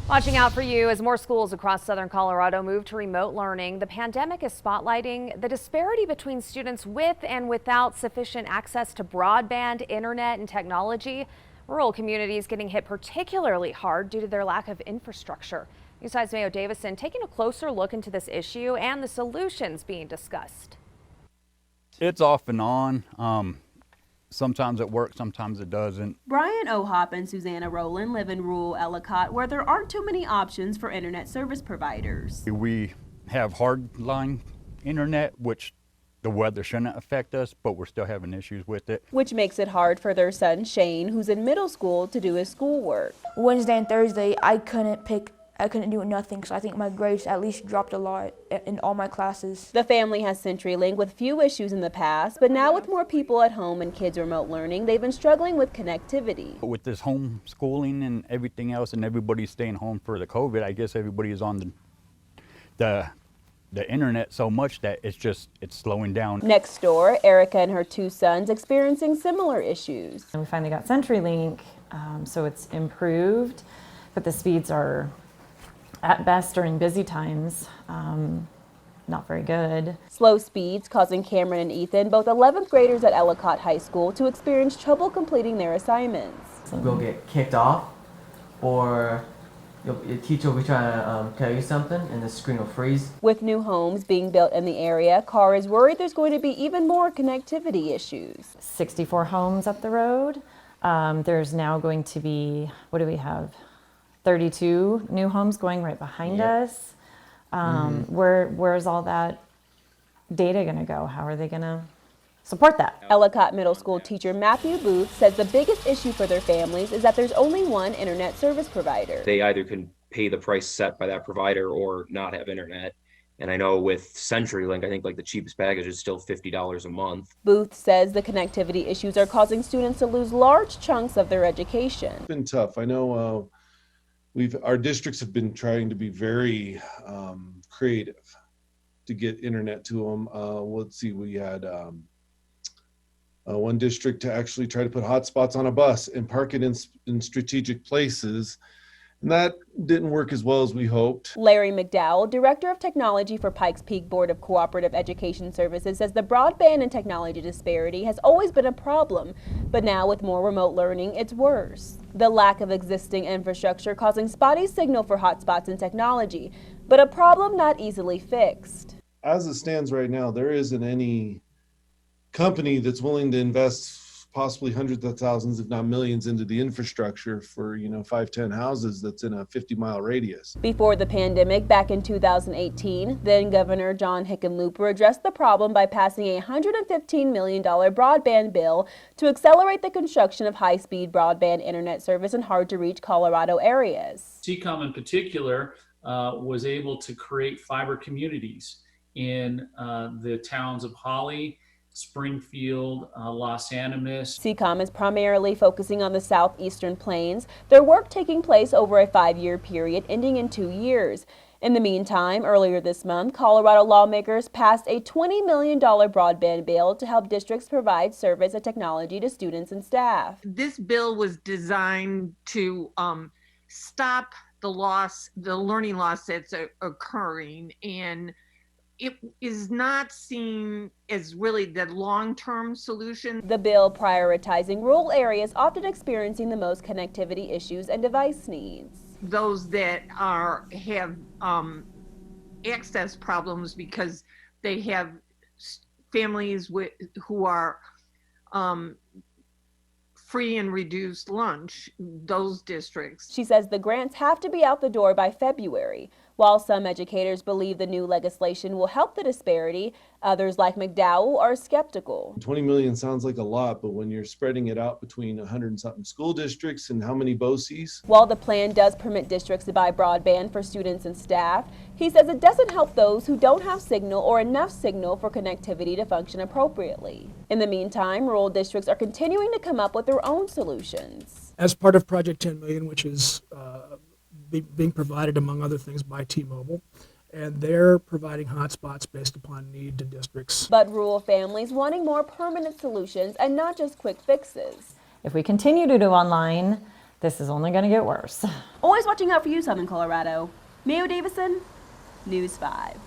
Watching out for you as more schools across southern Colorado move to remote learning. The pandemic is spotlighting the disparity between students with and without sufficient access to broadband, internet, and technology. Rural communities getting hit particularly hard due to their lack of infrastructure. Newside's Mayo Davison taking a closer look into this issue and the solutions being discussed. It's off and on. Sometimes it works, sometimes it doesn't. Brian Ohop and Susanna Rowland live in rural Ellicott, where there aren't too many options for internet service providers. We have hardline internet, which the weather shouldn't affect us, but we're still having issues with it. Which makes it hard for their son Shane, who's in middle school, to do his schoolwork. Wednesday and Thursday, I couldn't do nothing, so I think my grades at least dropped a lot in all my classes. The family has CenturyLink with few issues in the past, but now with more people at home and kids remote learning, they've been struggling with connectivity. With this homeschooling and everything else and everybody staying home for the COVID, I guess everybody is on the internet so much that it's slowing down. Next door, Erica and her two sons experiencing similar issues. And we finally got CenturyLink, so it's improved, but the speeds are at best during busy times, not very good. Slow speeds causing Cameron and Ethan, both 11th graders at Ellicott High School, to experience trouble completing their assignments. We'll get kicked off, or your teacher will try to tell you something and the screen will freeze. With new homes being built in the area, Carr is worried there's going to be even more connectivity issues. 64 homes up the road. There's now going to be, what do we have? 32 new homes going right behind us. Where's all that data going to go? How are they going to support that? Ellicott Middle School teacher Matthew Booth says the biggest issue for their families is that there's only one internet service provider. They either can pay the price set by that provider or not have internet. And I know with CenturyLink, I think like the cheapest package is still $50 a month. Booth says the connectivity issues are causing students to lose large chunks of their education. It's been tough. I know our districts have been trying to be very creative to get internet to them. Let's see, we had one district to actually try to put hotspots on a bus and park it in strategic places. And that didn't work as well as we hoped. Larry McDowell, Director of Technology for Pikes Peak Board of Cooperative Education Services, says the broadband and technology disparity has always been a problem, but now with more remote learning, it's worse. The lack of existing infrastructure causing spotty signal for hotspots and technology, but a problem not easily fixed. As it stands right now, there isn't any company that's willing to invest possibly hundreds of thousands, if not millions, into the infrastructure for 5-10 houses that's in a 50-mile radius. Before the pandemic, back in 2018, then Governor John Hickenlooper addressed the problem by passing a $115 million broadband bill to accelerate the construction of high-speed broadband internet service in hard-to-reach Colorado areas. TCOM in particular was able to create fiber communities in the towns of Holly, Springfield, Los Animas. CCOM is primarily focusing on the southeastern plains, their work taking place over a 5-year period ending in 2 years. In the meantime, earlier this month, Colorado lawmakers passed a $20 million broadband bill to help districts provide service and technology to students and staff. This bill was designed to stop the learning loss that's occurring, and it is not seen as really the long-term solution. The bill prioritizing rural areas often experiencing the most connectivity issues and device needs. Those that have access problems because they have families who are free and reduced lunch, those districts. She says the grants have to be out the door by February. While some educators believe the new legislation will help the disparity, others like McDowell are skeptical. 20 million sounds like a lot, but when you're spreading it out between 100 and something school districts and how many BOCES? While the plan does permit districts to buy broadband for students and staff, he says it doesn't help those who don't have signal or enough signal for connectivity to function appropriately. In the meantime, rural districts are continuing to come up with their own solutions. As part of Project 10 Million, which is being provided, among other things, by T-Mobile, and they're providing hotspots based upon need to districts. But rural families wanting more permanent solutions and not just quick fixes. If we continue to do online, this is only going to get worse. Always watching out for you, Southern Colorado. Mayo Davison, News 5.